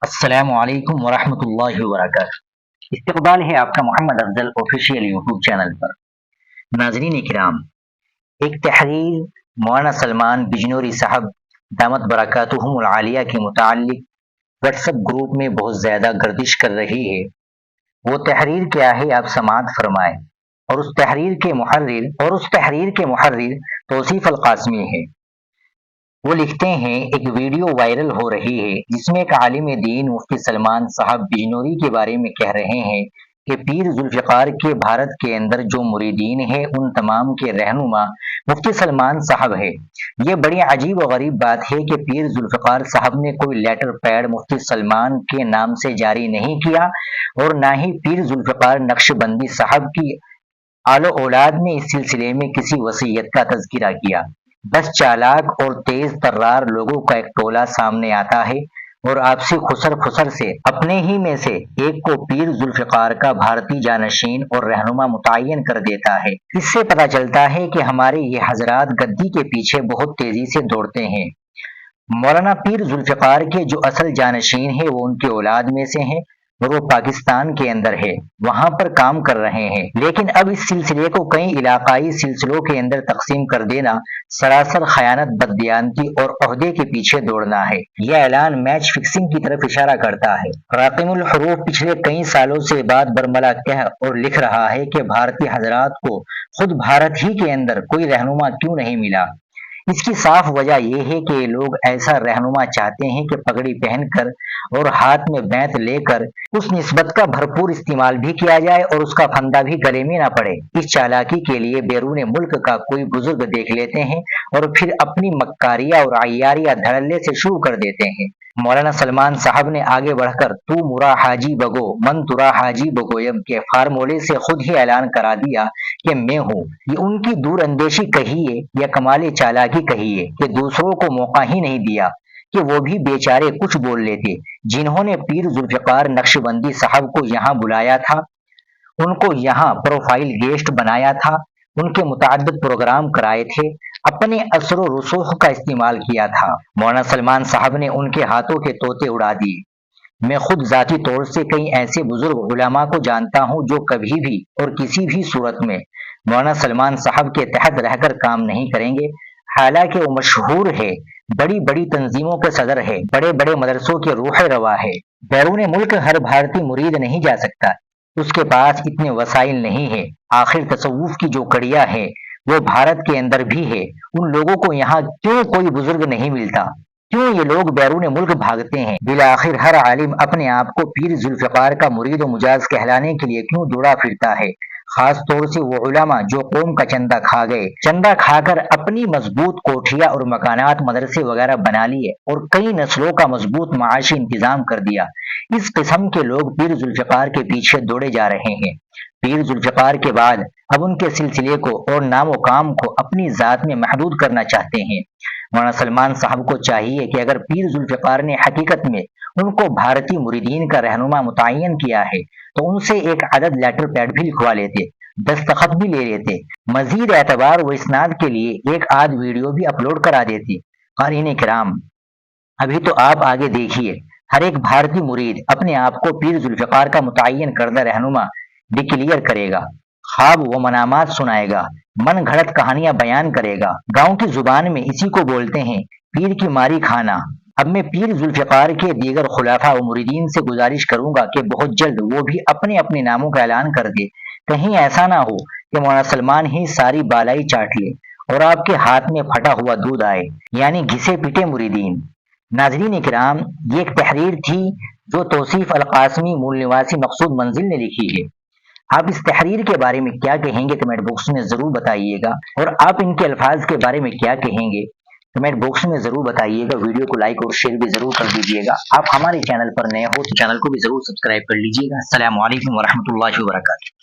السلام علیکم ورحمۃ اللہ وبرکاتہ۔ استقبال ہے آپ کا محمد افضل آفیشیل یوٹیوب چینل پر۔ ناظرین کرام، ایک تحریر مولانا سلمان بجنوری صاحب دامت برکاتہم العالیہ کے متعلق واٹس ایپ گروپ میں بہت زیادہ گردش کر رہی ہے۔ وہ تحریر کیا ہے آپ سماعت فرمائیں، اور اس تحریر کے محرر توصیف القاسمی ہے۔ وہ لکھتے ہیں، ایک ویڈیو وائرل ہو رہی ہے جس میں ایک عالم دین مفتی سلمان صاحب بجنوری کے بارے میں کہہ رہے ہیں کہ پیر ذوالفقار کے بھارت کے اندر جو مریدین ہیں ان تمام کے رہنما مفتی سلمان صاحب ہے۔ یہ بڑی عجیب و غریب بات ہے کہ پیر ذوالفقار صاحب نے کوئی لیٹر پیڈ مفتی سلمان کے نام سے جاری نہیں کیا، اور نہ ہی پیر ذوالفقار نقشبندی صاحب کی آل و اولاد نے اس سلسلے میں کسی وصیت کا تذکرہ کیا۔ بس چالاک اور تیز ترار لوگوں کا ایک ٹولہ سامنے آتا ہے اور آپسی خسر سے اپنے ہی میں سے ایک کو پیر ذوالفقار کا بھارتی جانشین اور رہنما متعین کر دیتا ہے۔ اس سے پتہ چلتا ہے کہ ہمارے یہ حضرات گدی کے پیچھے بہت تیزی سے دوڑتے ہیں۔ مولانا پیر ذوالفقار کے جو اصل جانشین ہیں وہ ان کے اولاد میں سے ہیں، اور وہ پاکستان کے اندر ہے، وہاں پر کام کر رہے ہیں۔ لیکن اب اس سلسلے کو کئی علاقائی سلسلوں کے اندر تقسیم کر دینا سراسر خیانت، بددیانتی اور عہدے کے پیچھے دوڑنا ہے۔ یہ اعلان میچ فکسنگ کی طرف اشارہ کرتا ہے۔ راقم الحروف پچھلے کئی سالوں سے بات برملا کہہ اور لکھ رہا ہے کہ بھارتی حضرات کو خود بھارت ہی کے اندر کوئی رہنما کیوں نہیں ملا۔ اس کی صاف وجہ یہ ہے کہ لوگ ایسا رہنما چاہتے ہیں کہ پگڑی پہن کر اور ہاتھ میں بیعت لے کر اس نسبت کا بھرپور استعمال بھی کیا جائے اور اس کا پھندا بھی گلے میں نہ پڑے۔ اس چالاکی کے لیے بیرون ملک کا کوئی بزرگ دیکھ لیتے ہیں اور پھر اپنی مکاریاں اور عیاریاں دھڑلے سے شروع کر دیتے ہیں۔ مولانا سلمان صاحب نے آگے بڑھ کر تو مرا حاجی بگو من ترا حاجی بگویم کے فارمولے سے خود ہی اعلان کرا دیا کہ میں ہوں۔ یہ ان کی دور اندیشی کہیے یا کمال چالاکی کہیے کہ دوسروں کو موقع ہی نہیں دیا کہ وہ بھی بیچارے کچھ بول لیتے۔ جنہوں نے پیر ذوالفقار نقشبندی صاحب کو یہاں بلایا تھا، ان کو یہاں پروفائل گیسٹ بنایا تھا، ان کے متعدد پروگرام کرائے تھے، اپنے اثر و رسوخ کا استعمال کیا تھا، مولانا سلمان صاحب نے ان کے ہاتھوں کے طوطے اڑا دیے۔ میں خود ذاتی طور سے کئی ایسے بزرگ علماء کو جانتا ہوں جو کبھی بھی اور کسی بھی صورت میں مولانا سلمان صاحب کے تحت رہ کر کام نہیں کریں گے، حالانکہ وہ مشہور ہے، بڑی بڑی تنظیموں کے صدر ہے، بڑے بڑے مدرسوں کے روح روا ہے۔ بیرون ملک ہر بھارتی مرید نہیں جا سکتا، اس کے پاس اتنے وسائل نہیں ہے۔ آخر تصوف کی جو کڑیاں ہے وہ بھارت کے اندر بھی ہے۔ ان لوگوں کو یہاں کیوں کوئی بزرگ نہیں ملتا؟ کیوں یہ لوگ بیرون ملک بھاگتے ہیں؟ بالآخر ہر عالم اپنے آپ کو پیر ذوالفقار کا مرید و مجاز کہلانے کے لیے کیوں دوڑا پھرتا ہے؟ خاص طور سے وہ علماء جو قوم کا چندہ کھا گئے، چندہ کھا کر اپنی مضبوط کوٹھیاں اور مکانات، مدرسے وغیرہ بنا لیے اور کئی نسلوں کا مضبوط معاشی انتظام کر دیا۔ اس قسم کے لوگ پیر ذوالفقار کے پیچھے دوڑے جا رہے ہیں۔ پیر ذوالفقار کے بعد اب ان کے سلسلے کو اور نام و کام کو اپنی ذات میں محدود کرنا چاہتے ہیں۔ مولانا سلمان صاحب کو چاہیے کہ اگر پیر ذوالفقار نے حقیقت میں ان کو بھارتی مریدین کا رہنما متعین کیا ہے تو ان سے ایک عدد لیٹر پیڈ بھی لکھوا لیتے، دستخط بھی لے لیتے، مزید اعتبار و اسناد کے لیے ایک آدھ ویڈیو بھی اپلوڈ کرا دیتے۔ قارئین کرام، ابھی تو آپ آگے دیکھیے، ہر ایک بھارتی مرید اپنے آپ کو پیر ذوالفقار کا متعین کردہ رہنما ڈکلیئر کرے گا، خواب و منامات سنائے گا، من گھڑت کہانیاں بیان کرے گا۔ گاؤں کی زبان میں اسی کو بولتے ہیں پیر کی ماری کھانا۔ اب میں پیر ذوالفقار کے دیگر خلفاء و مریدین سے گزارش کروں گا کہ بہت جلد وہ بھی اپنے اپنے ناموں کا اعلان کر دے، کہیں ایسا نہ ہو کہ مولانا سلمان ہی ساری بالائی چاٹ لے اور آپ کے ہاتھ میں پھٹا ہوا دودھ آئے، یعنی گھسے پٹے مریدین۔ ناظرین کرام، یہ ایک تحریر تھی جو توصیف القاسمی مول نواسی مقصود منزل نے لکھی ہے۔ آپ اس تحریر کے بارے میں کیا کہیں گے کمنٹ باکس میں ضرور بتائیے گا، اور آپ ان کے الفاظ کے بارے میں کیا کہیں گے کمنٹ باکس میں ضرور بتائیے گا۔ ویڈیو کو لائک اور شیئر بھی ضرور کر دیجیے گا۔ آپ ہمارے چینل پر نئے ہو تو چینل کو بھی ضرور سبسکرائب کر لیجیے گا۔ السلام علیکم ورحمۃ اللہ وبرکاتہ۔